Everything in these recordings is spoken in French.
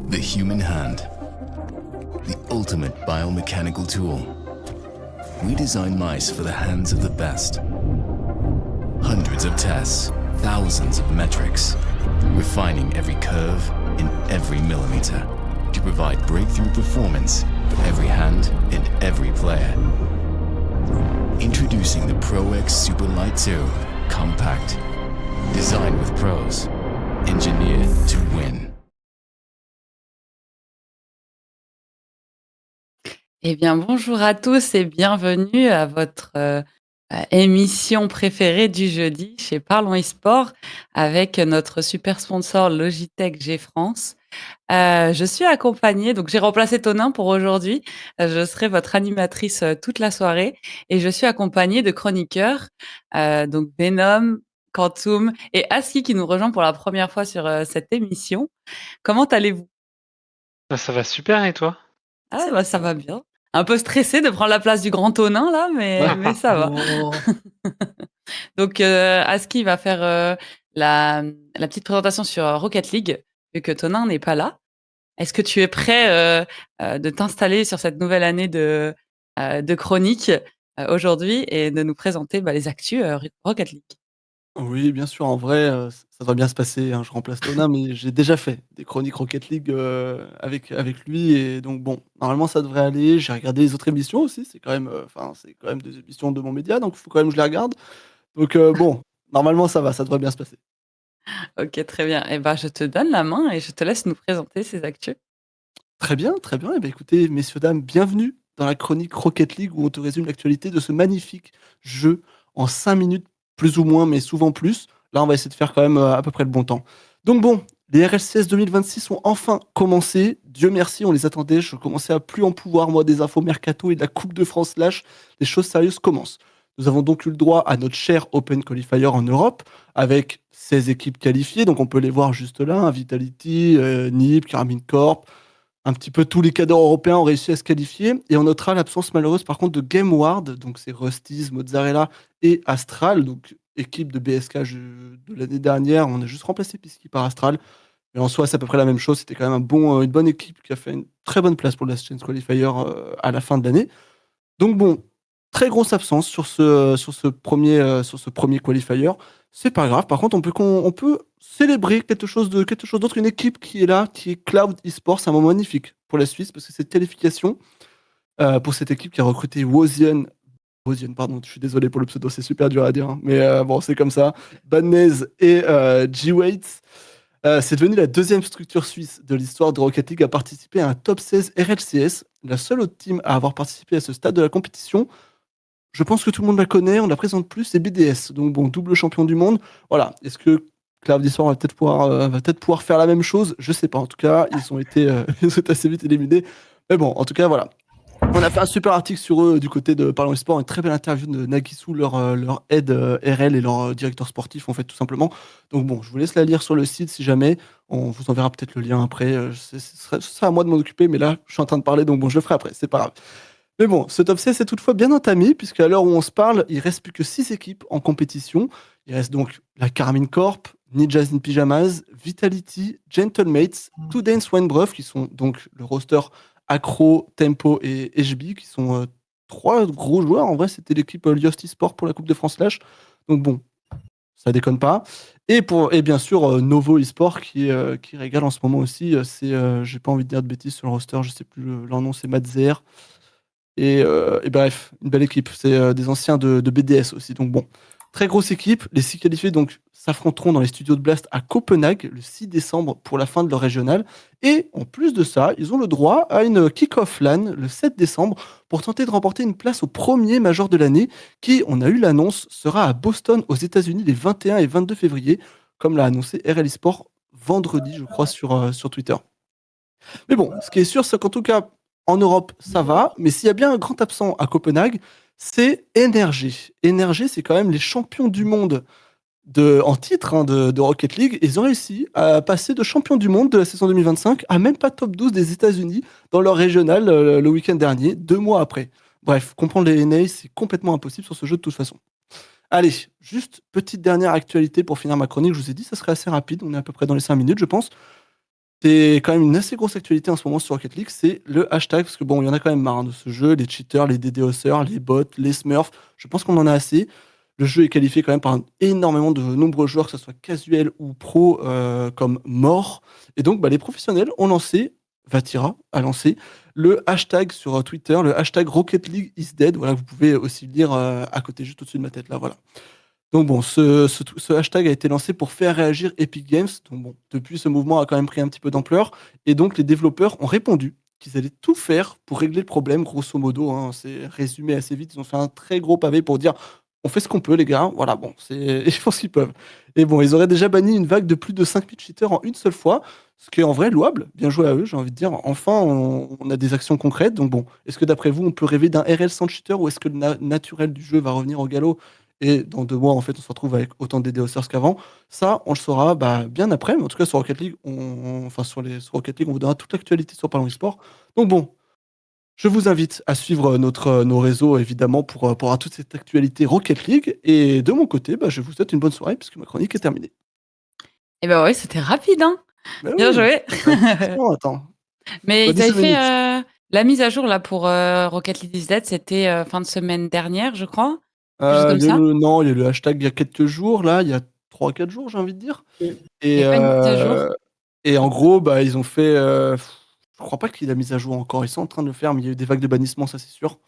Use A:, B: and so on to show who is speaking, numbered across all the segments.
A: The human hand, the ultimate biomechanical tool. We design mice for the hands of the best. Hundreds of tests, thousands of metrics, refining every curve in every millimeter to provide breakthrough performance for every hand and every player. Introducing the Pro X Superlight 2, compact, designed with pros, engineered to win.
B: Eh bien, bonjour à tous et bienvenue à votre émission préférée du jeudi chez Parlons eSport avec notre super sponsor Logitech G France. Je suis accompagnée, donc j'ai remplacé Tonin pour aujourd'hui. Je serai votre animatrice toute la soirée et je suis accompagnée de chroniqueurs, donc Venom, Quantum et Aski qui nous rejoint pour la première fois sur cette émission. Comment allez-vous?
C: Bah, ça va super et toi?
B: Ah bah, ça va bien. Un peu stressée de prendre la place du grand Tonin là, mais ça va.
D: Non.
B: Donc Aski va faire, la petite présentation sur Rocket League, vu que Tonin n'est pas là. Est-ce que tu es prêt, de t'installer sur cette nouvelle année de chronique, aujourd'hui et de nous présenter, bah, les actus, Rocket League?
D: Oui, bien sûr, en vrai, ça va bien se passer, hein. Je remplace Tona, mais j'ai déjà fait des chroniques Rocket League, avec lui et donc bon, normalement ça devrait aller. J'ai regardé les autres émissions aussi, c'est quand même, enfin, c'est quand même des émissions de mon média, donc il faut quand même que je les regarde. Donc bon, normalement ça va, ça devrait bien se passer.
B: OK, très bien. Et ben, je te donne la main et je te laisse nous présenter ces actus.
D: Très bien et bah, écoutez, messieurs, dames, bienvenue dans la chronique Rocket League où on te résume l'actualité de ce magnifique jeu en 5 minutes, plus ou moins, mais souvent plus. Là, on va essayer de faire quand même, à peu près le bon temps. Donc bon, les RLCS 2026 ont enfin commencé. Dieu merci, on les attendait. Je commençais à plus en pouvoir, moi, des infos mercato et de la Coupe de France Lash. Les choses sérieuses commencent. Nous avons donc eu le droit à notre cher Open Qualifier en Europe, avec 16 équipes qualifiées. Donc on peut les voir juste là, hein, Vitality, NiP, Karmine Corp, un petit peu tous les cadres européens ont réussi à se qualifier et on notera l'absence malheureuse par contre de GameWard, donc c'est Rusty's, Mozzarella et Astral, donc équipe de BSK de l'année dernière. On a juste remplacé Pisky par Astral. Mais en soi, c'est à peu près la même chose. C'était quand même une bonne équipe qui a fait une très bonne place pour le Last Chance Qualifier à la fin de l'année. Donc bon, très grosse absence sur ce premier qualifier. C'est pas grave. Par contre, on peut célébrer quelque chose d'autre, une équipe qui est là, qui est Cloud Esports. C'est un moment magnifique pour la Suisse parce que cette qualification pour cette équipe qui a recruté Wozian, pardon, je suis désolé pour le pseudo, c'est super dur à dire, hein, mais bon, c'est comme ça. Banez et G-Waits. C'est devenu la deuxième structure suisse de l'histoire de Rocket League à participer à un top 16 RLCS, la seule autre team à avoir participé à ce stade de la compétition. Je pense que tout le monde la connaît, on la présente plus, c'est BDS. Donc bon, double champion du monde. Voilà. Est-ce que Cloud Esports va peut-être pouvoir faire la même chose? Je sais pas. En tout cas, ils ont été, ils ont été assez vite éliminés. Mais bon, en tout cas, voilà. On a fait un super article sur eux du côté de Parlons Sport, une très belle interview de Nagisu, leur aide RL et leur directeur sportif, en fait, tout simplement. Donc bon, je vous laisse la lire sur le site si jamais. On vous enverra peut-être le lien après. Ce sera à moi de m'en occuper, mais là, je suis en train de parler, donc bon, je le ferai après, c'est pas grave. Mais bon, ce top 16 est toutefois bien entamé, puisque à l'heure où on se parle, il reste plus que 6 équipes en compétition. Il reste donc la Carmine Corp, Ninjas in Pyjamas, Vitality, Gentlemates, Two Dance Wenbreuf, qui sont donc le roster Acro, Tempo et HB, qui sont trois gros joueurs. En vrai, c'était l'équipe Liosti Sport pour la Coupe de France Lash. Donc bon, ça déconne pas. Et bien sûr, Novo eSport qui régale en ce moment aussi. J'ai pas envie de dire de bêtises sur le roster, je sais plus, leur nom c'est Madzer. Et bref, une belle équipe. C'est des anciens de BDS aussi. Donc bon, très grosse équipe. Les 6 qualifiés donc s'affronteront dans les studios de Blast à Copenhague le 6 décembre pour la fin de leur régional. Et en plus de ça, ils ont le droit à une kick-off LAN le 7 décembre pour tenter de remporter une place au premier major de l'année qui, on a eu l'annonce, sera à Boston aux États-Unis les 21 et 22 février, comme l'a annoncé RL Esport vendredi, je crois, sur Twitter. Mais bon, ce qui est sûr, c'est qu'en tout cas, en Europe, ça va. Mais s'il y a bien un grand absent à Copenhague, c'est NRG. NRG, c'est quand même les champions du monde en titre hein, de Rocket League. Ils ont réussi à passer de champion du monde de la saison 2025 à même pas top 12 des États-Unis dans leur régional le week-end dernier, 2 mois après. Bref, comprendre les NA, c'est complètement impossible sur ce jeu de toute façon. Allez, juste petite dernière actualité pour finir ma chronique. Je vous ai dit, ça serait assez rapide. On est à peu près dans les 5 minutes, je pense. c'est quand même une assez grosse actualité en ce moment sur Rocket League, c'est le hashtag, parce que bon, il y en a quand même marre, hein, de ce jeu, les cheaters, les DDoSers, les bots, les smurfs, je pense qu'on en a assez. Le jeu est qualifié quand même par énormément de nombreux joueurs, que ce soit casuel ou pro, comme morts. Et donc, bah, les professionnels ont lancé, Vatira a lancé, le hashtag sur Twitter, le hashtag Rocket League is dead. Voilà, vous pouvez aussi le lire à côté, juste au-dessus de ma tête, là, voilà. Donc bon, ce hashtag a été lancé pour faire réagir Epic Games. Donc bon, depuis, ce mouvement a quand même pris un petit peu d'ampleur. Et donc, les développeurs ont répondu qu'ils allaient tout faire pour régler le problème, grosso modo, hein. C'est résumé assez vite. Ils ont fait un très gros pavé pour dire on fait ce qu'on peut, les gars. Voilà, bon, c'est, je pense qu'ils peuvent. Et bon, ils auraient déjà banni une vague de plus de 5000 cheaters en une seule fois, ce qui est en vrai louable. Bien joué à eux, j'ai envie de dire. Enfin, on a des actions concrètes. Donc bon, est-ce que d'après vous, on peut rêver d'un RL sans cheater ou est-ce que le naturel du jeu va revenir au galop et dans 2 mois, en fait, on se retrouve avec autant de DDoSers qu'avant? Ça, on le saura bah, bien après. Mais en tout cas, sur Rocket League, enfin, sur Rocket League, on vous donnera toute l'actualité sur Parlons eSport. Donc bon, je vous invite à suivre nos réseaux, évidemment, pour avoir toute cette actualité Rocket League. Et de mon côté, bah, je vous souhaite une bonne soirée, puisque ma chronique est terminée.
B: Eh ben oui, c'était rapide, hein.
D: Bah
B: Bien
D: oui,
B: joué.
D: attends.
B: Mais
D: Pas
B: ils avaient
D: 10
B: fait
D: minutes.
B: la mise à jour là pour Rocket League is Dead, c'était fin de semaine dernière, je crois. Quelque chose comme
D: Il y a eu
B: ça.
D: non, il y a eu le hashtag il y a quelques jours, là, il y a 3 4 jours, j'ai envie de dire.
E: Mm.
B: Il n'y
D: Et,
B: a pas une mise à jour.
D: en gros, bah, ils ont fait. Je crois pas qu'il a mis à jour encore. Ils sont en train de le faire, mais il y a eu des vagues de bannissement, ça c'est sûr.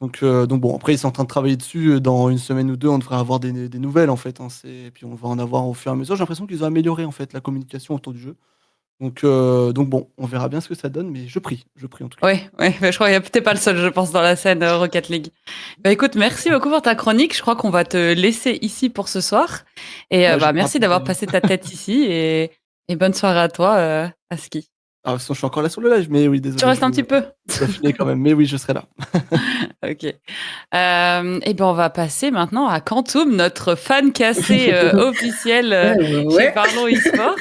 B: Ok.
D: Donc bon, après, ils sont en train de travailler dessus. Dans une semaine ou deux, on devrait avoir des nouvelles en fait, hein. Et puis on va en avoir au fur et à mesure. J'ai l'impression qu'ils ont amélioré en fait la communication autour du jeu. Donc bon, on verra bien ce que ça donne, mais je prie en tout cas.
B: Oui, oui, mais je crois que t'es pas le seul, je pense, dans la scène Rocket League. Bah écoute, merci beaucoup pour ta chronique. Je crois qu'on va te laisser ici pour ce soir. Et
D: Ouais, j'ai
B: bah
D: pas
B: merci d'avoir
D: raconté.
B: passé ta tête ici et bonne soirée à toi, à ski.
D: Ah, sinon, je suis encore là sur le live, mais oui,
B: Tu
D: désolé,
B: restes un petit peu.
D: je dois filer quand même. Mais oui, je serai là.
B: Ok. Et ben on va passer maintenant à Quantum, notre fan cassé officiel chez
E: Ouais.
B: Parlons eSport.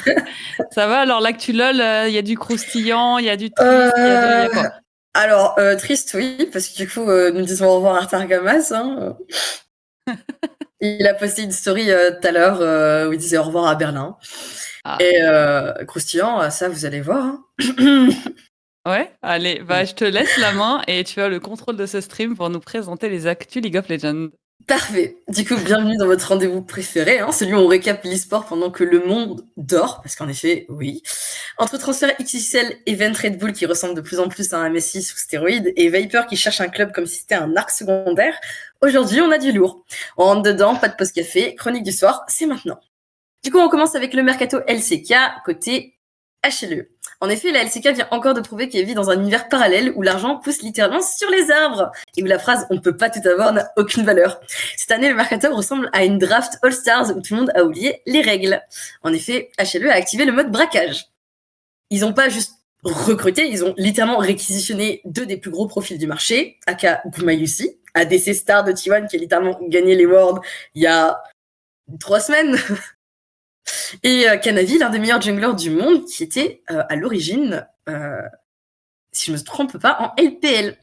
B: Ça va alors l'actu LOL, il y a du croustillant, il y a du triste, il y a quoi?
E: Alors, triste, oui, parce que du coup, nous disons au revoir à Targamas. Hein. Il a posté une story tout à l'heure où il disait au revoir à Berlin.
B: Ah.
E: Et croustillant, ça, vous allez voir. Hein.
B: Ouais, allez, bah je te laisse la main et tu as le contrôle de ce stream pour nous présenter les actus League of Legends.
E: Parfait. Du coup, bienvenue dans votre rendez-vous préféré, hein, celui où on récap l'e-sport pendant que le monde dort, parce qu'en effet, oui. Entre transfert XXL, Event Red Bull qui ressemble de plus en plus à un Messi sous stéroïdes et Viper qui cherche un club comme si c'était un arc secondaire, aujourd'hui on a du lourd. On rentre dedans, pas de post-café, chronique du soir, c'est maintenant. Du coup, on commence avec le mercato LCK côté HLE. En effet, la LCK vient encore de prouver qu'elle vit dans un univers parallèle où l'argent pousse littéralement sur les arbres et où la phrase « on ne peut pas tout avoir » n'a aucune valeur. Cette année, le mercato ressemble à une draft All-Stars où tout le monde a oublié les règles. En effet, HLE a activé le mode braquage. Ils n'ont pas juste recruté, ils ont littéralement réquisitionné 2 des plus gros profils du marché, aka Gumayusi, ADC star de T1 qui a littéralement gagné les Worlds il y a 3 semaines. Et Kanavi, l'un des meilleurs junglers du monde, qui était à l'origine, si je ne me trompe pas, en LPL.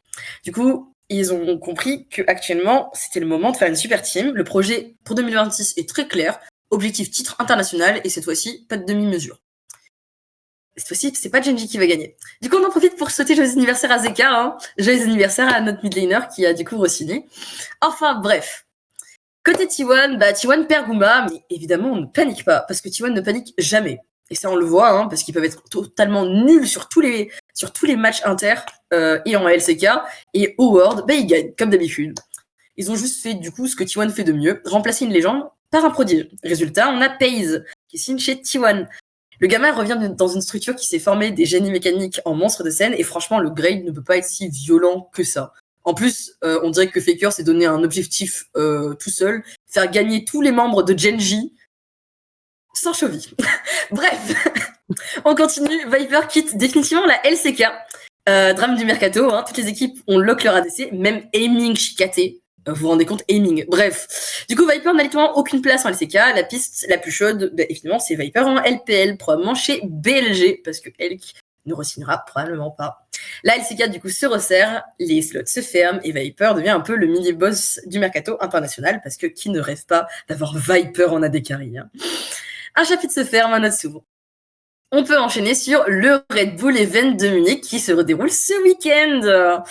E: Du coup, ils ont compris qu'actuellement, c'était le moment de faire une super team. Le projet pour 2026 est très clair. Objectif titre international, et cette fois-ci, pas de demi-mesure. Cette fois-ci, c'est pas Genji qui va gagner. Du coup, on en profite pour souhaiter joyeux anniversaire à Zeka, hein. Joyeux anniversaire à notre mid laner qui a du coup re-signé. Enfin, bref. Côté T1, bah T1 perd Goomba, mais évidemment on ne panique pas, parce que T1 ne panique jamais. Et ça on le voit, hein, parce qu'ils peuvent être totalement nuls sur tous les matchs inter et en LCK, et au World, bah ils gagnent, comme d'habitude. Ils ont juste fait du coup ce que T1 fait de mieux, remplacer une légende par un prodige. Résultat, on a Paze, qui signe chez T1. Le gamin revient dans une structure qui s'est formée des génies mécaniques en monstre de scène, et franchement le grade ne peut pas être si violent que ça. En plus, on dirait que Faker s'est donné un objectif tout seul, faire gagner tous les membres de Genji sans Chovy. Bref, on continue. Viper quitte définitivement la LCK. Drame du mercato, hein, toutes les équipes ont lock leur ADC, même Aiming Chikate. Vous vous rendez compte, Aiming. Bref. Du coup, Viper n'a littéralement aucune place en LCK. La piste la plus chaude, bah, évidemment, c'est Viper en LPL, probablement chez BLG, parce que Elk ne re-signera probablement pas. La LCK, du coup, se resserre, les slots se ferment, et Viper devient un peu le mini-boss du mercato international, parce que qui ne rêve pas d'avoir Viper en AD carry, hein. Un chapitre se ferme, un autre s'ouvre. On peut enchaîner sur le Red Bull Event de Munich qui se déroule ce week-end.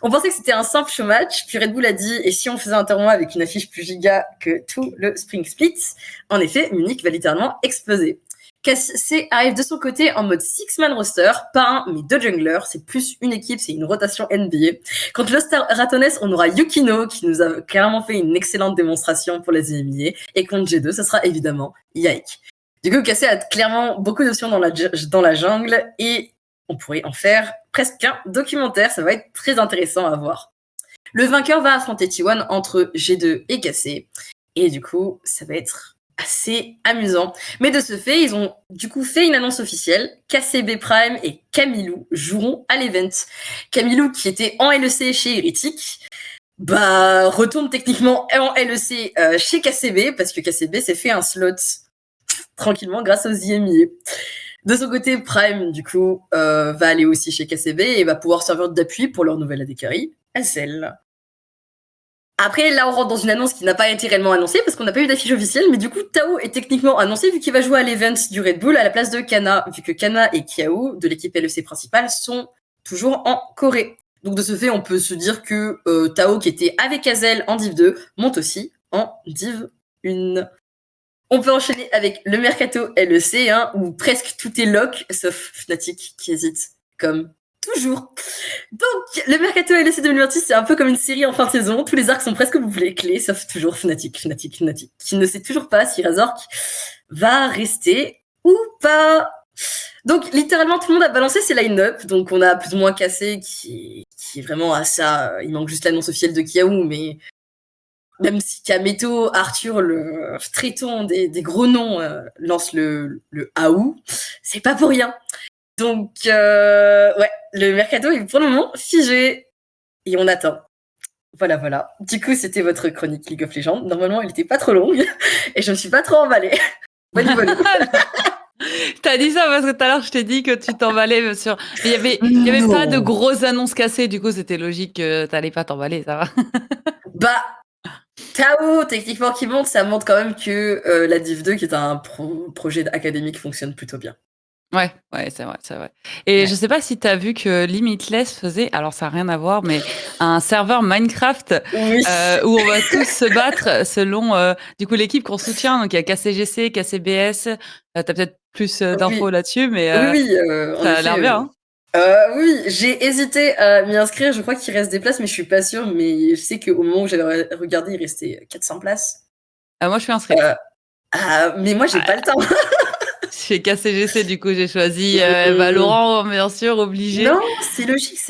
E: On pensait que c'était un simple show match, puis Red Bull a dit et si on faisait un tournoi avec une affiche plus giga que tout le Spring Split. En effet, Munich va littéralement exploser. KC arrive de son côté en mode 6-man roster, pas un mais deux junglers, c'est plus une équipe, c'est une rotation NBA. Contre Los Ratones, on aura Yukino qui nous a clairement fait une excellente démonstration pour les éliminés, et contre G2, ça sera évidemment Yike. Du coup, KC a clairement beaucoup d'options dans la jungle et on pourrait en faire presque un documentaire. Ça va être très intéressant à voir. Le vainqueur va affronter T1 entre G2 et KC. Et du coup, ça va être assez amusant. Mais de ce fait, ils ont du coup fait une annonce officielle. KCB Prime et Camilou joueront à l'event. Camilou, qui était en LEC chez Heretic, retourne techniquement en LEC chez KCB parce que KCB s'est fait un slot tranquillement grâce aux IMIA. De son côté, Prime, du coup, va aller aussi chez KCB et va pouvoir servir d'appui pour leur nouvelle AD carry, Hazel. Après, là, on rentre dans une annonce qui n'a pas été réellement annoncée parce qu'on n'a pas eu d'affiche officielle, mais du coup, Tao est techniquement annoncé vu qu'il va jouer à l'event du Red Bull à la place de Kana, vu que Kana et Kiao, de l'équipe LEC principale, sont toujours en Corée. Donc, de ce fait, on peut se dire que Tao, qui était avec Hazel en Div 2, monte aussi en Div 1. On peut enchaîner avec le Mercato LEC, où presque tout est lock, sauf Fnatic qui hésite, comme toujours. Donc, le Mercato LEC 2026, c'est un peu comme une série en fin de saison. Tous les arcs sont presque bouclés, clés, sauf toujours Fnatic, qui ne sait toujours pas si Razork va rester ou pas. Donc, littéralement, tout le monde a balancé ses line-up. Donc, on a plus ou moins Cassé qui est vraiment à ça. Il manque juste l'annonce officielle de Kiaou, mais même si Kameto, Arthur, le traiton des gros noms, lance le AOU, c'est pas pour rien. Donc, ouais, le Mercato est pour le moment figé. Et on attend. Voilà. Du coup, c'était votre chronique League of Legends. Normalement, elle était pas trop longue. Et je me suis pas trop emballée. Bonne.
B: T'as dit ça parce que tout à l'heure, je t'ai dit que tu t'emballais sur... Il y avait pas de grosses annonces cassées. Du coup, c'était logique que t'allais pas t'emballer, ça va.
E: Tao, techniquement, qui monte, ça montre quand même que la Div 2, qui est un projet académique, fonctionne plutôt bien.
B: Ouais, c'est vrai. Et ouais. Je sais pas si t'as vu que Limitless faisait, alors ça n'a rien à voir, mais un serveur Minecraft où on va tous se battre selon du coup l'équipe qu'on soutient. Donc il y a KCGC, KCBS. T'as peut-être plus d'infos là-dessus, mais ça a l'air bien.
E: Oui, j'ai hésité à m'y inscrire. Je crois qu'il reste des places, mais je suis pas sûre. Mais je sais qu'au moment où j'avais regardé, il restait 400 places.
B: Moi, je suis inscrite.
E: Mais moi, j'ai pas le temps.
B: Chez KCGC, du coup, j'ai choisi Laurent, bien sûr, obligé.
E: Non, c'est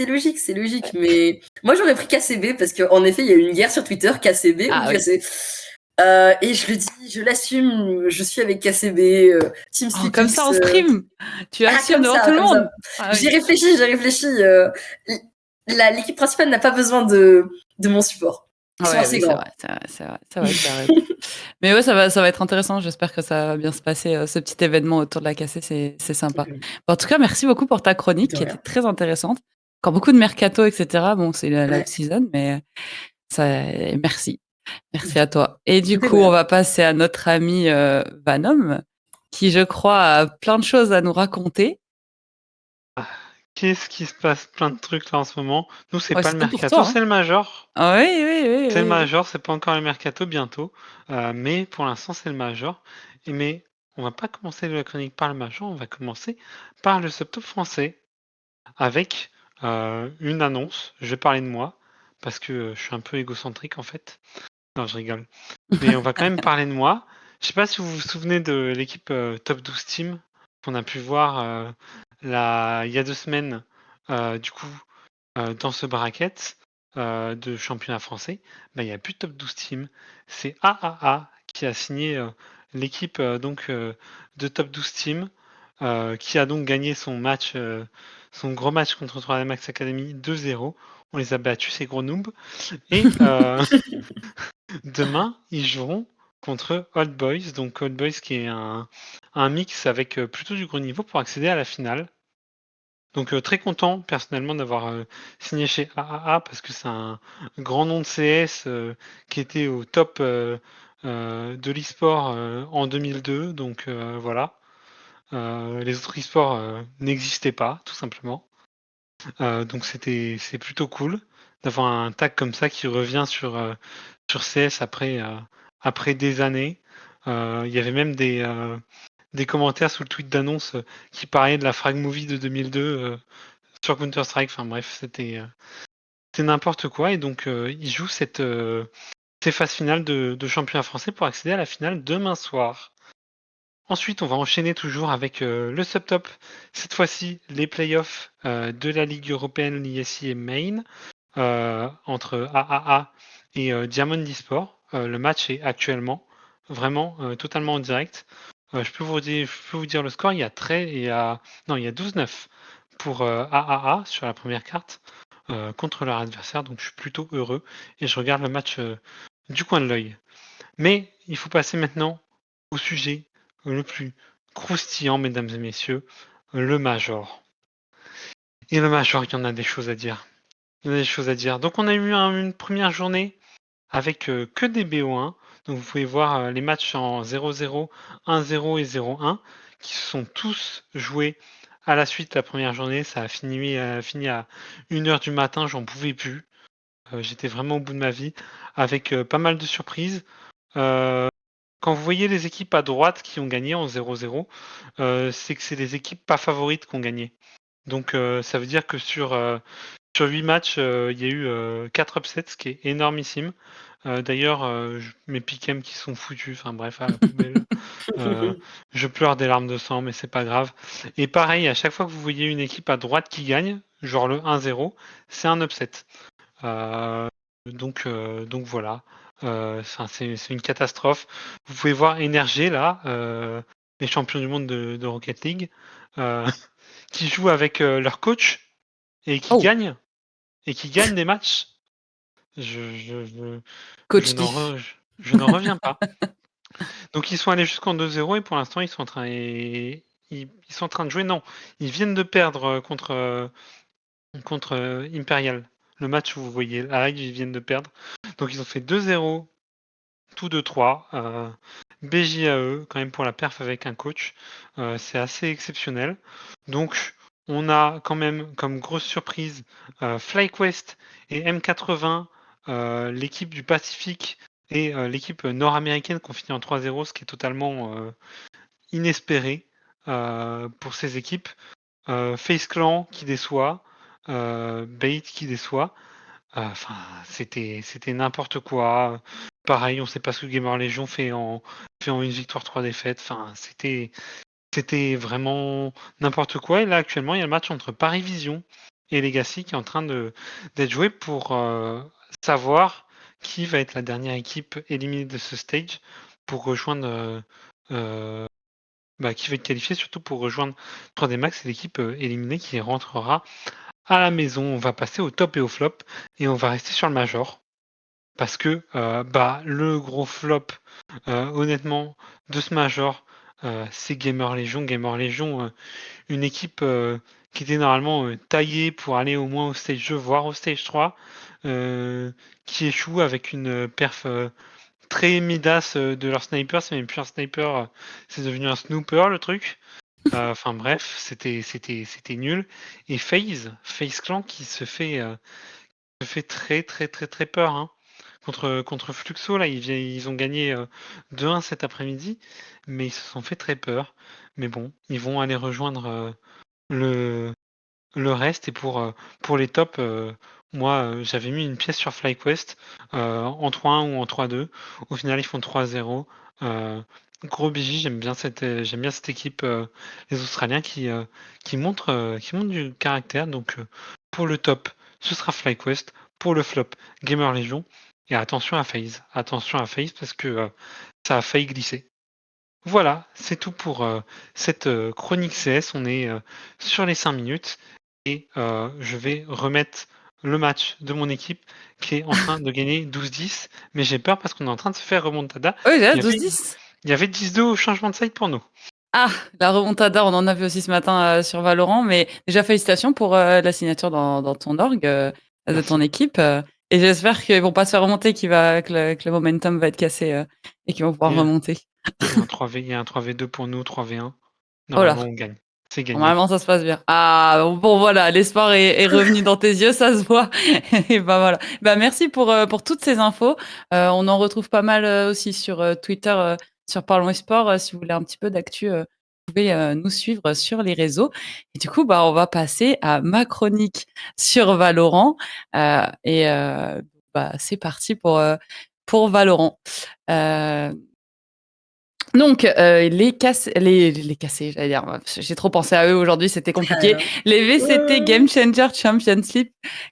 E: logique. Mais moi, j'aurais pris KCB parce qu'en effet, il y a eu une guerre sur Twitter, KCB ou KC. Et je le dis, je l'assume, je suis avec KCB, Team Speak.
B: Comme ça en stream, tu assumes devant tout le monde.
E: J'ai réfléchi. L'équipe principale n'a pas besoin de mon support.
B: C'est vrai. Mais ouais, ça va être intéressant. J'espère que ça va bien se passer, ce petit événement autour de la KC, c'est sympa. En tout cas, merci beaucoup pour ta chronique qui était très intéressante. Encore beaucoup de mercato, etc. Bon, c'est la season, mais merci. Merci à toi. Et du coup, on va passer à notre ami Vanom, qui, je crois, a plein de choses à nous raconter.
C: Qu'est-ce qui se passe? Plein de trucs là en ce moment. Nous, c'est pas le mercato, c'est le major.
B: Oui.
C: C'est le major, c'est pas encore le mercato bientôt. Mais pour l'instant, c'est le major. Mais on va pas commencer la chronique par le major, on va commencer par le subtop français. Avec une annonce. Je vais parler de moi, parce que je suis un peu égocentrique en fait. Non, je rigole. Mais on va quand même parler de moi. Je sais pas si vous vous souvenez de l'équipe Top 12 Team qu'on a pu voir il y a 2 semaines, du coup, dans ce bracket de championnat français. Il n'y a plus de Top 12 Team. C'est AAA qui a signé l'équipe de Top 12 Team, qui a donc gagné son gros match contre 3D Max Academy 2-0. On les a battus, ces gros noobs. Et demain, ils joueront contre Old Boys. Donc Old Boys qui est un mix avec plutôt du gros niveau pour accéder à la finale. Donc très content personnellement d'avoir signé chez AAA parce que c'est un grand nom de CS qui était au top de l'e-sport en 2002. Donc voilà. Les autres e-sports n'existaient pas, tout simplement. Donc c'est plutôt cool d'avoir un tag comme ça qui revient sur CS après des années. Il y avait même des commentaires sous le tweet d'annonce qui parlaient de la Frag Movie de 2002 sur Counter-Strike. Enfin bref, c'était n'importe quoi. Et donc ils jouent ces phases finales de championnat français pour accéder à la finale demain soir. Ensuite, on va enchaîner toujours avec le subtop. Cette fois-ci, les playoffs de la Ligue européenne, l'ISI et Main, entre AAA et Diamond eSport. Le match est actuellement vraiment totalement en direct. Je peux vous dire le score. Il y a 12-9 pour AAA sur la première carte contre leur adversaire. Donc je suis plutôt heureux et je regarde le match du coin de l'œil. Mais il faut passer maintenant au sujet le plus croustillant, mesdames et messieurs, le Major. Et le Major, il y en a des choses à dire. Donc on a eu une première journée avec que des BO1. Donc vous pouvez voir les matchs en 0-0, 1-0 et 0-1 qui se sont tous joués à la suite la première journée. Ça a fini à 1h du matin, j'en pouvais plus. J'étais vraiment au bout de ma vie avec pas mal de surprises. Quand vous voyez les équipes à droite qui ont gagné en 0-0, c'est que c'est des équipes pas favorites qui ont gagné. Donc ça veut dire que sur 8 matchs, il y a eu 4 upsets, ce qui est énormissime. D'ailleurs, mes pick'em qui sont foutus, enfin bref, à la poubelle. Je pleure des larmes de sang, mais c'est pas grave. Et pareil, à chaque fois que vous voyez une équipe à droite qui gagne, genre le 1-0, c'est un upset. Donc voilà. C'est une catastrophe. Vous pouvez voir NRG là, les champions du monde de Rocket League, qui jouent avec leur coach et qui gagnent des matchs.
B: Coach
C: Je n'en reviens pas. Donc ils sont allés jusqu'en 2-0 et pour l'instant ils sont en train ils sont en train de jouer. Non, ils viennent de perdre contre Imperial. Le match où vous voyez la règle, ils viennent de perdre. Donc ils ont fait 2-0, tout 2-3. BJAE, quand même pour la perf avec un coach. C'est assez exceptionnel. Donc on a quand même comme grosse surprise FlyQuest et M80, l'équipe du Pacifique et l'équipe nord-américaine qui ont fini en 3-0, ce qui est totalement inespéré pour ces équipes. Face Clan qui déçoit, Bait qui déçoit. Enfin, c'était n'importe quoi. Pareil, on sait pas ce que Gamer Legion fait en une victoire, 3 défaites. Enfin, c'était vraiment n'importe quoi. Et là, actuellement, il y a le match entre Paris Vision et Legacy qui est en train d'être joué pour savoir qui va être la dernière équipe éliminée de ce stage pour rejoindre qui va être qualifiée, surtout pour rejoindre 3D Max, c'est l'équipe éliminée qui rentrera à la maison. On va passer au top et au flop et on va rester sur le Major. Parce que le gros flop, honnêtement, de ce Major, c'est Gamer Legion. Gamer Legion, une équipe qui était normalement taillée pour aller au moins au stage 2, voire au stage 3, qui échoue avec une perf très midas de leur sniper. C'est même plus un sniper, c'est devenu un snooper le truc. Enfin bref, c'était nul. Et FaZe Clan qui se fait très très très très peur hein. Contre Fluxo là, ils ont gagné 2-1 cet après-midi, mais ils se sont fait très peur. Mais bon, ils vont aller rejoindre le reste et pour les tops, moi j'avais mis une pièce sur FlyQuest en 3-1 ou en 3-2. Au final, ils font 3-0. Gros BJ, j'aime bien cette équipe, les Australiens qui montrent du caractère. Donc pour le top, ce sera FlyQuest. Pour le flop, Gamer Legion. Et attention à FaZe. Attention à FaZe parce que ça a failli glisser. Voilà, c'est tout pour cette chronique CS. On est sur les 5 minutes et je vais remettre le match de mon équipe qui est en train de gagner 12-10. Mais j'ai peur parce qu'on est en train de se faire remontada.
B: Oui, déjà,
C: Il y avait-
B: 12-10.
C: Il y avait 10-2 au changement de site pour nous.
B: Ah, la remontada, on en a vu aussi ce matin sur Valorant, mais déjà félicitations pour la signature dans ton org de
C: Merci.
B: ton équipe. Et j'espère qu'ils vont pas se faire remonter, que le momentum va être cassé et qu'ils vont pouvoir
C: Yeah.
B: remonter.
C: Il y a un 3v2 pour nous, 3v1. Normalement, on gagne. C'est gagné.
B: Normalement, ça se passe bien. Ah, bon, voilà, l'espoir est revenu dans tes yeux, ça se voit. Et bah voilà. Bah, merci pour toutes ces infos. On en retrouve pas mal aussi sur Twitter, sur Parlons Esport. Si vous voulez un petit peu d'actu, vous pouvez nous suivre sur les réseaux. Et du coup, bah, on va passer à ma chronique sur Valorant. Bah, c'est parti pour Valorant. Donc, les cassés, j'allais dire, j'ai trop pensé à eux aujourd'hui, c'était compliqué.
E: Alors.
B: Les VCT Game Changer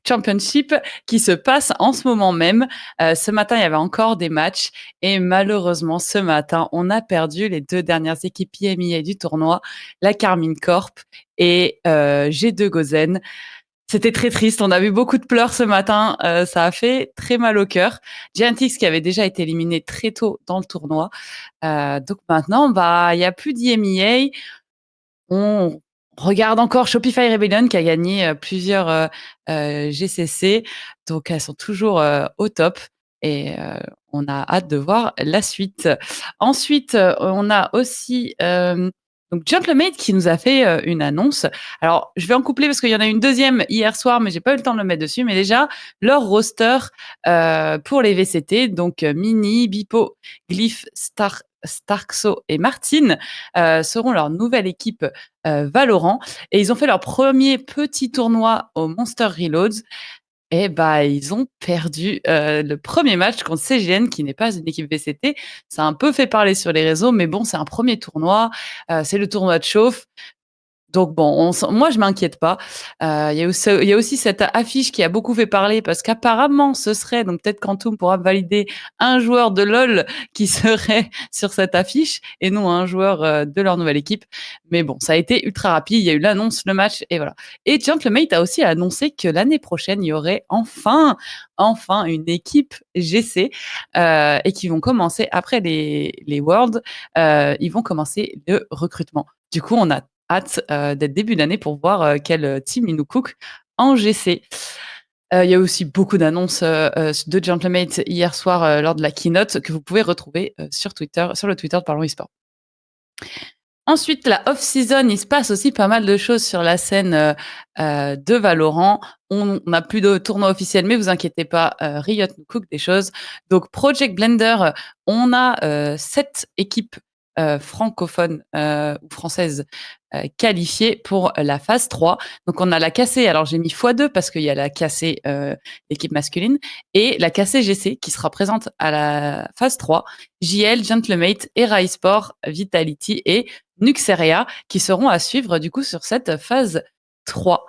B: Championship qui se passent en ce moment même. Ce matin, il y avait encore des matchs et malheureusement, ce matin, on a perdu les 2 dernières équipes IMEA du tournoi, la Carmine Corp et G2 Gozen. C'était très triste, on a vu beaucoup de pleurs ce matin, ça a fait très mal au cœur. Giantix qui avait déjà été éliminé très tôt dans le tournoi. Donc maintenant, bah, il y a plus d'IMEA. On regarde encore Shopify Rebellion qui a gagné plusieurs GCC. Donc elles sont toujours au top et on a hâte de voir la suite. Ensuite, on a aussi donc Gentlemate qui nous a fait une annonce. Alors, je vais en coupler parce qu'il y en a une deuxième hier soir, mais j'ai pas eu le temps de le mettre dessus. Mais déjà, leur roster pour les VCT, donc Mini, Bipo, Glyph, Starkso et Martine seront leur nouvelle équipe Valorant. Et ils ont fait leur premier petit tournoi au Monster Reloads. Et bah, ils ont perdu le premier match contre CGN, qui n'est pas une équipe VCT. Ça a un peu fait parler sur les réseaux, mais bon, c'est un premier tournoi. C'est le tournoi de chauffe. Donc bon, moi je m'inquiète pas. Il y a aussi cette affiche qui a beaucoup fait parler parce qu'apparemment ce serait, donc peut-être Quantum pourra valider, un joueur de LoL qui serait sur cette affiche et non un joueur de leur nouvelle équipe. Mais bon, ça a été ultra rapide. Il y a eu l'annonce, le match et voilà. Et Gentlemate a aussi annoncé que l'année prochaine il y aurait enfin une équipe GC et qui vont commencer après les Worlds. Ils vont commencer le recrutement. Du coup, on a hâte d'être début d'année pour voir quel team il nous cook en GC. Il y a aussi beaucoup d'annonces de Gentlemate hier soir lors de la keynote que vous pouvez retrouver sur Twitter, sur le Twitter de Parlons eSport. Ensuite, la off-season, il se passe aussi pas mal de choses sur la scène de Valorant. On n'a plus de tournoi officiel, mais vous inquiétez pas, Riot nous cook des choses. Donc, Project Blender, on a 7 équipes francophones ou françaises qualifiées pour la phase 3. Donc, on a la KC, alors j'ai mis x2 parce qu'il y a la KC équipe masculine, et la KC GC qui sera présente à la phase 3. JL, Gentlemate, Era eSport, Vitality et Nuxeria qui seront à suivre du coup sur cette phase 3.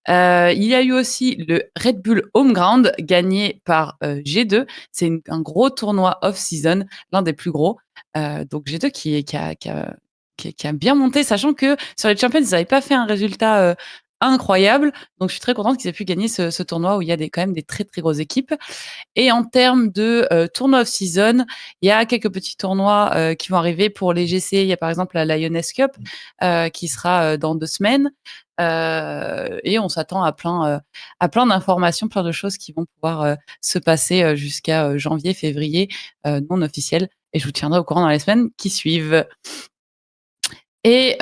B: Il y a eu aussi le Red Bull Homeground gagné par G2. C'est un gros tournoi off-season, l'un des plus gros. Donc G2 qui a bien monté, sachant que sur les Champions, ils n'avaient pas fait un résultat incroyable. Donc je suis très contente qu'ils aient pu gagner ce tournoi où il y a quand même des très très grosses équipes. Et en termes de tournoi off-season, il y a quelques petits tournois qui vont arriver pour les GC. Il y a par exemple la Lioness Cup qui sera dans 2 semaines. Et on s'attend à plein d'informations, plein de choses qui vont pouvoir se passer jusqu'à janvier, février, non officiel. Et je vous tiendrai au courant dans les semaines qui suivent. Et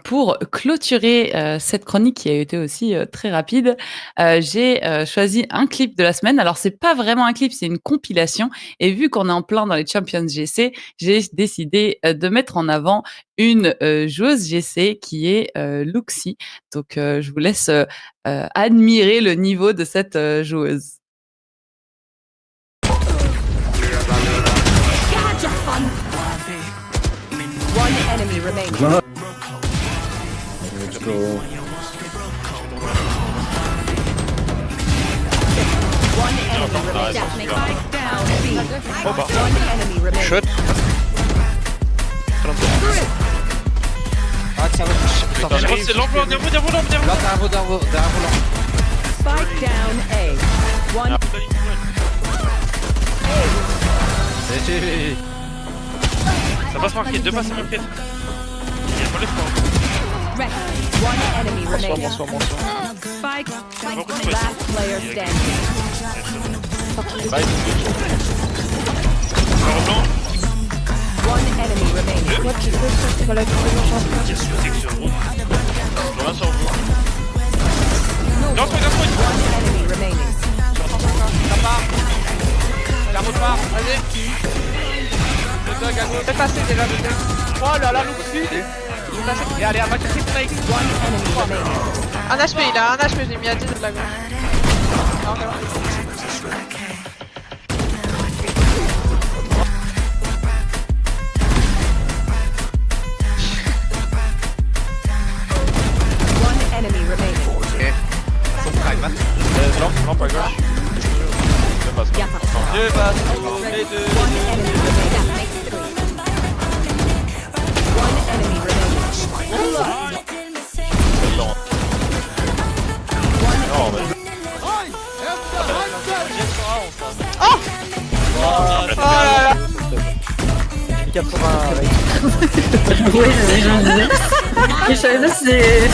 B: pour clôturer cette chronique qui a été aussi très rapide, j'ai choisi un clip de la semaine. Alors c'est pas vraiment un clip, c'est une compilation. Et vu qu'on est en plein dans les Champions GC, j'ai décidé de mettre en avant une joueuse GC qui est Luxi. Donc je vous laisse admirer le niveau de cette joueuse.
F: One enemy remaining.
G: Let's go.
F: One enemy remaining. Spike down B. One enemy remaining.
G: Shot. Ah tiens,
H: C'est l'emploi, derrière volant.
G: là t'as un volant.
F: Spike down A. One.
H: Ça passe marqué, 2 passes à marquer. Il y a pas l'espoir.
F: Rest. One enemy remaining.
G: Bonsoir.
F: Spike.
H: Beaucoup de
F: Last player standing.
H: Alors blanc,
F: One enemy remaining.
G: Moi, tu peux faire voilà, tu peux l'enchaîner.
H: Je sais que sur vous. Je reviens sur vous. Non, je regarde.
F: One enemy remaining.
I: Ça part. La route part, vas-y. Le dog à gauche. Fais passer déjà le dog. Oh là là, l'oubli. Et allez, va chercher ton X.
F: One enemy remaining.
I: Un HP, il a un HP, j'ai mis à 10 de la gauche. Non, c'est bon.
F: One enemy remaining.
H: Lampe à gauche. Je passe.
F: Gap.
I: Deux passes. Les deux.
F: One enemy remaining. That makes three. One enemy remaining.
H: Non, mais...
I: Oh là là.
G: 80 avec.
E: Oui, je me disais. Et Shaina, c'est.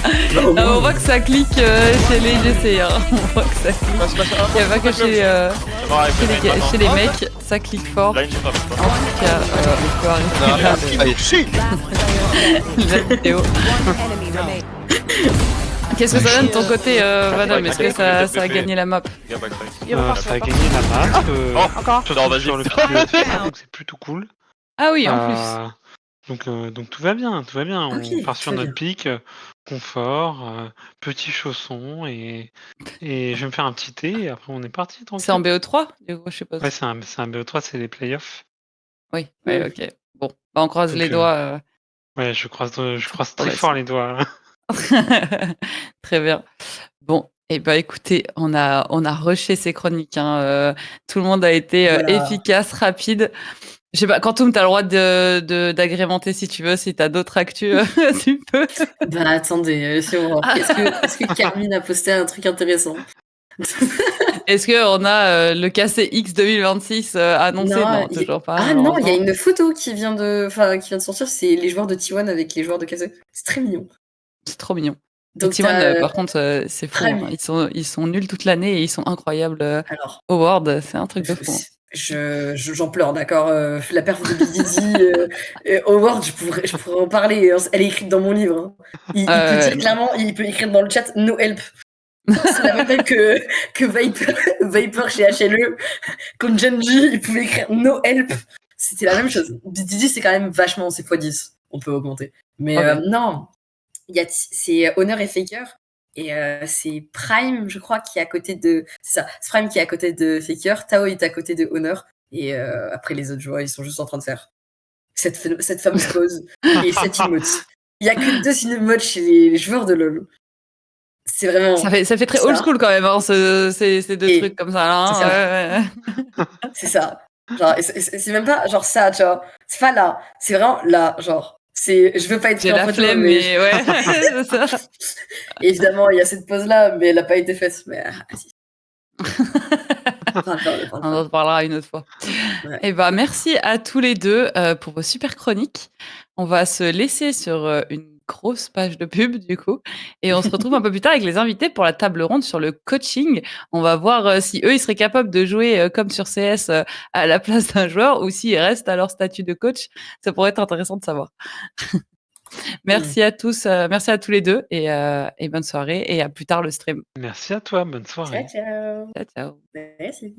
B: Ah, on voit que ça clique chez les GC. Hein. On voit que ça clique. Il n'y a pas que chez les mecs, ça clique fort.
H: Là, il ne pas.
B: En tout cas, on peut arrêter là la vidéo.
F: One enemy remaining.
B: Qu'est-ce que ça donne de ton côté, Vadom? Est-ce que ça a gagné la map?
I: Il repart sur
C: Ça a
I: le pas.
C: gagné la map
I: Encore.
H: Non, vas-y.
C: sur le PvP, donc c'est plutôt cool.
B: Ah oui, en plus.
C: Donc tout va bien, tout va bien.
E: Ok,
C: On part sur
E: très
C: notre pic, confort, petits chaussons et je vais me faire un petit thé et après on est parti.
B: C'est en BO3, du coup, je suppose.
C: Ouais, c'est un BO3, c'est les playoffs.
B: Oui, ouais, ok. Bon, bah, on croise
C: Donc,
B: les doigts.
C: Ouais, je croise très
B: Ouais,
C: fort les doigts.
B: Très bien. Bon, et bah écoutez, on a rushé ces chroniques. Hein. Tout le monde a été
E: Voilà.
B: efficace, rapide. Je sais pas, Quantum, t'as le droit d'agrémenter si tu veux, si t'as d'autres actus, tu peux.
E: Bah attendez, c'est voir. Est-ce que Carmine a posté un truc intéressant?
B: Est-ce qu'on a le KCX 2026 annoncé? Non,
E: il-
B: toujours pas.
E: Ah non, il y a
B: malheureusement.
E: une photo qui vient de sortir, c'est les joueurs de T1 avec les joueurs de KC. C'est très mignon.
B: C'est trop mignon.
E: Donc
B: T1,
E: t'as,
B: par contre, c'est fou.
E: Prime.
B: Hein. Ils sont nuls toute l'année et ils sont incroyables
E: alors,
B: au World. C'est un truc de fou. Hein.
E: j'en pleure, d'accord. La perf de Big Dizzy, Howard, je pourrais en parler. Hein. Elle est écrite dans mon livre. Hein. Il peut dire clairement, il peut écrire dans le chat no help. C'est la même chose que Viper chez HLE. Comme Genji, il pouvait écrire no help. C'était la même chose. Big Dizzy, c'est quand même vachement, c'est x10. On peut augmenter. Mais
B: Ouais.
E: non, c'est Honor et Faker. Et c'est Prime, je crois, qui est à côté de. C'est ça, c'est Prime qui est à côté de Faker. Tao est à côté de Honor. Et après, les autres joueurs, ils sont juste en train de faire cette fameuse pause et cette emote. Il y a que 2 emotes chez les joueurs de LoL. C'est vraiment.
B: Ça fait très
E: ça.
B: old school quand même, hein, ces deux
E: Et
B: trucs comme ça. Là, hein.
E: c'est ça.
B: Ouais.
E: C'est ça. Genre, et c'est même pas genre ça, tu vois. C'est pas là. C'est vraiment là, genre. Je veux pas être
B: J'ai
E: pris en
B: la
E: photo,
B: flemme, mais ouais, c'est ça.
E: Et évidemment, il y a cette pause-là, mais elle n'a pas été faite. Mais si.
B: On en reparlera une autre fois.
E: Ouais.
B: Et bah, merci à tous les deux pour vos super chroniques. On va se laisser sur une grosse page de pub, du coup. Et on se retrouve un peu plus tard avec les invités pour la table ronde sur le coaching. On va voir si eux, ils seraient capables de jouer comme sur CS à la place d'un joueur ou s'ils restent à leur statut de coach. Ça pourrait être intéressant de savoir. Merci à tous, merci à tous les deux et bonne soirée et à plus tard le stream.
C: Merci à toi, bonne soirée.
E: Ciao, ciao.
B: Ciao, ciao.
E: Merci.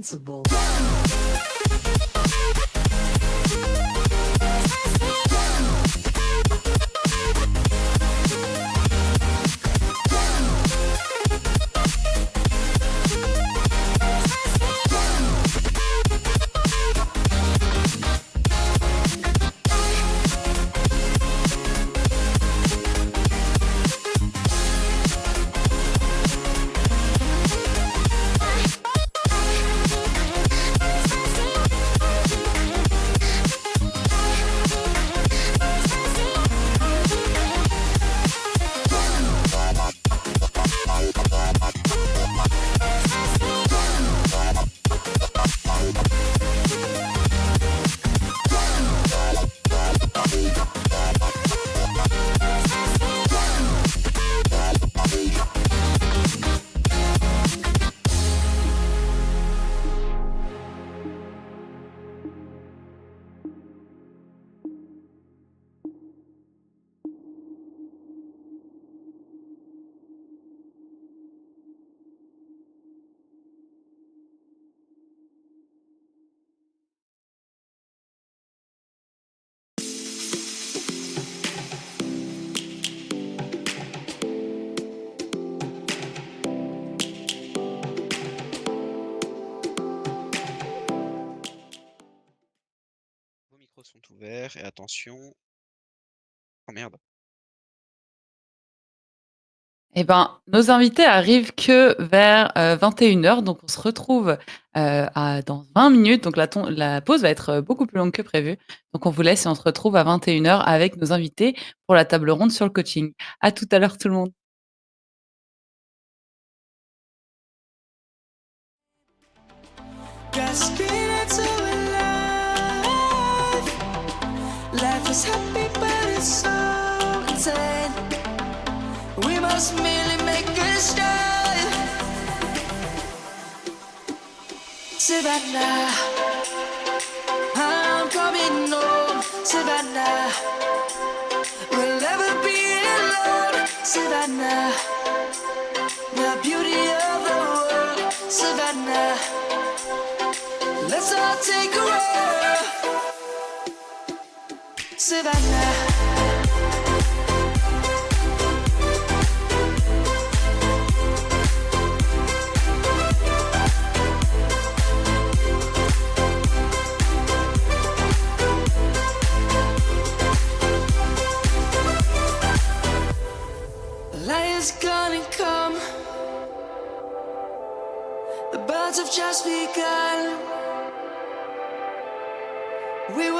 F: invincible.
J: Vos micros sont ouverts et attention. Oh merde.
B: Eh ben, nos invités arrivent que vers 21h, donc on se retrouve dans 20 minutes. Donc la pause va être beaucoup plus longue que prévu. Donc on vous laisse et on se retrouve à 21h avec nos invités pour la table ronde sur le coaching. À tout à l'heure tout le monde.
F: Life is happy, but it's so insane. We must merely make a start. Savannah, I'm coming home. Savannah, we'll never be alone. Savannah, the beauty of the world. Savannah, let's all take a walk. Savannah. The light is gonna come. The birds have just begun. We will